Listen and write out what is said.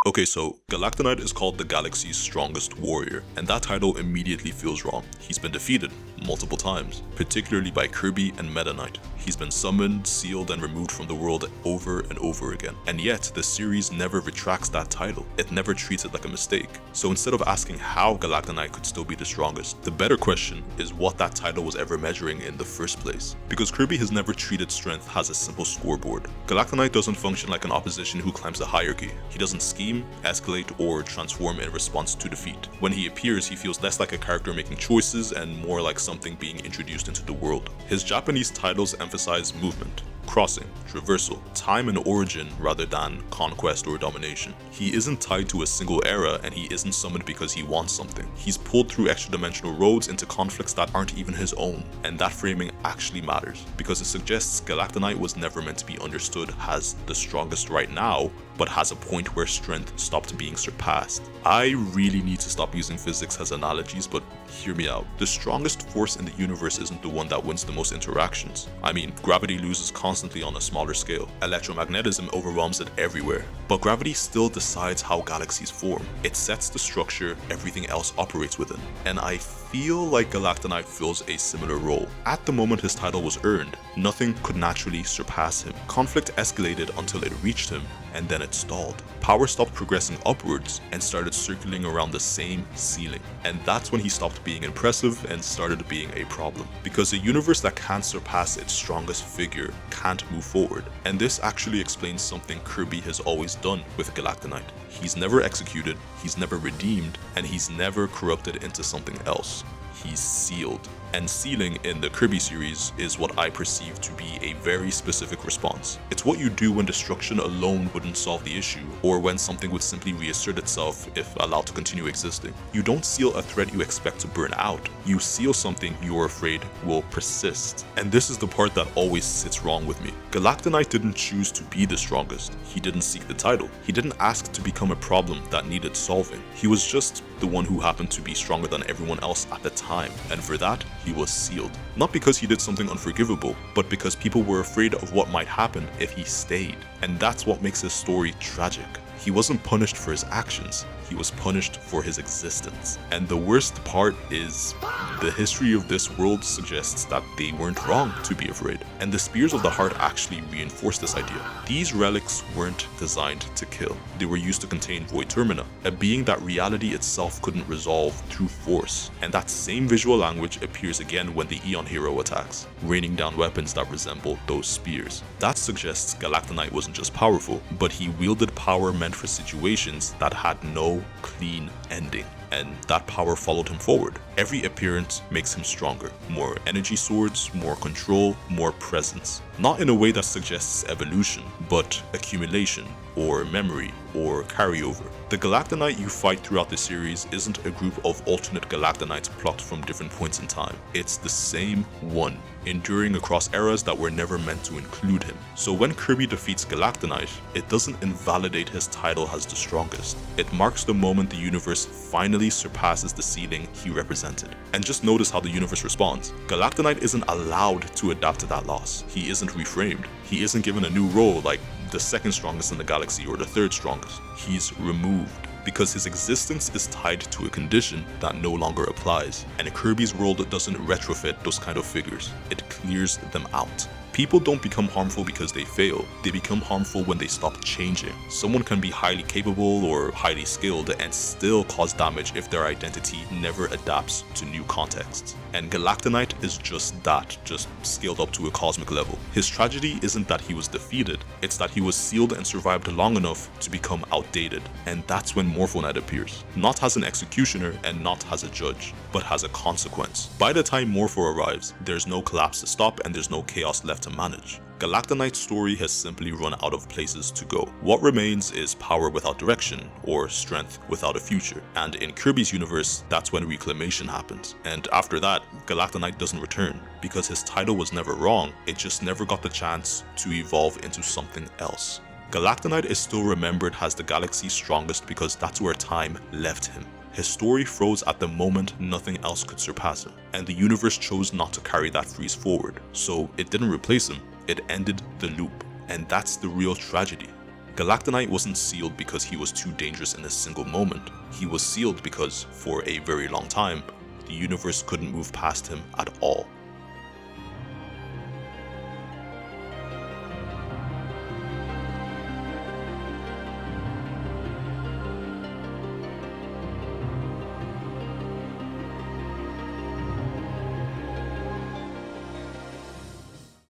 Okay, so Galactonite is called the galaxy's strongest warrior, and that title immediately feels wrong. He's been defeated multiple times, particularly by Kirby and Meta Knight. He's been summoned, sealed, and removed from the world over and over again. And yet, the series never retracts that title. It never treats it like a mistake. So instead of asking how Galactonite could still be the strongest, the better question is what that title was ever measuring in the first place. Because Kirby has never treated strength as a simple scoreboard. Galactonite doesn't function like an opposition who climbs the hierarchy. He doesn't scheme, escalate, or transform in response to defeat. When he appears, he feels less like a character making choices and more like something being introduced into the world. His Japanese titles emphasize movement, crossing, traversal, time and origin rather than conquest or domination. He isn't tied to a single era, and he isn't summoned because he wants something. He's pulled through extra-dimensional roads into conflicts that aren't even his own, and that framing actually matters, because it suggests Galactonite was never meant to be understood as the strongest right now, but has a point where strength stopped being surpassed. I really need to stop using physics as analogies, but hear me out. The strongest force in the universe isn't the one that wins the most interactions. I mean, gravity loses constantly on a smaller scale. Electromagnetism overwhelms it everywhere. But gravity still decides how galaxies form. It sets the structure everything else operates within. And I feel like Galactonite fills a similar role. At the moment his title was earned, nothing could naturally surpass him. Conflict escalated until it reached him, and then it stalled. Power stopped progressing upwards and started circling around the same ceiling. And that's when he stopped being impressive and started being a problem. Because a universe that can't surpass its strongest figure can't move forward. And this actually explains something Kirby has always done with Galactonite. He's never executed, he's never redeemed, and he's never corrupted into something else. He's sealed. And sealing in the Kirby series is what I perceive to be a very specific response. It's what you do when destruction alone wouldn't solve the issue, or when something would simply reassert itself if allowed to continue existing. You don't seal a threat you expect to burn out. You seal something you're afraid will persist. And this is the part that always sits wrong with me. Galactonite didn't choose to be the strongest. He didn't seek the title. He didn't ask to become a problem that needed solving. He was just the one who happened to be stronger than everyone else at the time, and for that, he was sealed. Not because he did something unforgivable, but because people were afraid of what might happen if he stayed. And that's what makes his story tragic. He wasn't punished for his actions, he was punished for his existence. And the worst part is, the history of this world suggests that they weren't wrong to be afraid. And the Spears of the Heart actually reinforce this idea. These relics weren't designed to kill. They were used to contain Void Termina, a being that reality itself couldn't resolve through force. And that same visual language appears again when the Aeon hero attacks, raining down weapons that resemble those spears. That suggests Galactonite wasn't just powerful, but he wielded power meant for situations that had no clean ending. And that power followed him forward. Every appearance makes him stronger. More energy swords, more control, more presence. Not in a way that suggests evolution, but accumulation, or memory, or carryover. The Galactonite you fight throughout the series isn't a group of alternate Galactonites plucked from different points in time. It's the same one, enduring across eras that were never meant to include him. So when Kirby defeats Galactonite, it doesn't invalidate his title as the strongest. It marks the moment the universe finally surpasses the ceiling he represented. And just notice how the universe responds. Galactonite isn't allowed to adapt to that loss. He isn't reframed. He isn't given a new role like the second strongest in the galaxy or the third strongest. He's removed because his existence is tied to a condition that no longer applies. And Kirby's world doesn't retrofit those kind of figures. It clears them out. People don't become harmful because they fail. They become harmful when they stop changing. Someone can be highly capable or highly skilled and still cause damage if their identity never adapts to new contexts. And Galactonite is just that, just scaled up to a cosmic level. His tragedy isn't that he was defeated, it's that he was sealed and survived long enough to become outdated. And that's when Morphonite appears. Not as an executioner and not as a judge, but as a consequence. By the time Morpho arrives, there's no collapse to stop and there's no chaos left to manage. Galactonite's story has simply run out of places to go. What remains is power without direction, or strength without a future. And in Kirby's universe, that's when reclamation happens. And after that, Galactonite doesn't return, because his title was never wrong, it just never got the chance to evolve into something else. Galactonite is still remembered as the galaxy's strongest because that's where time left him. His story froze at the moment nothing else could surpass him, and the universe chose not to carry that freeze forward, so it didn't replace him, it ended the loop. And that's the real tragedy. Galactonite wasn't sealed because he was too dangerous in a single moment. He was sealed because, for a very long time, the universe couldn't move past him at all.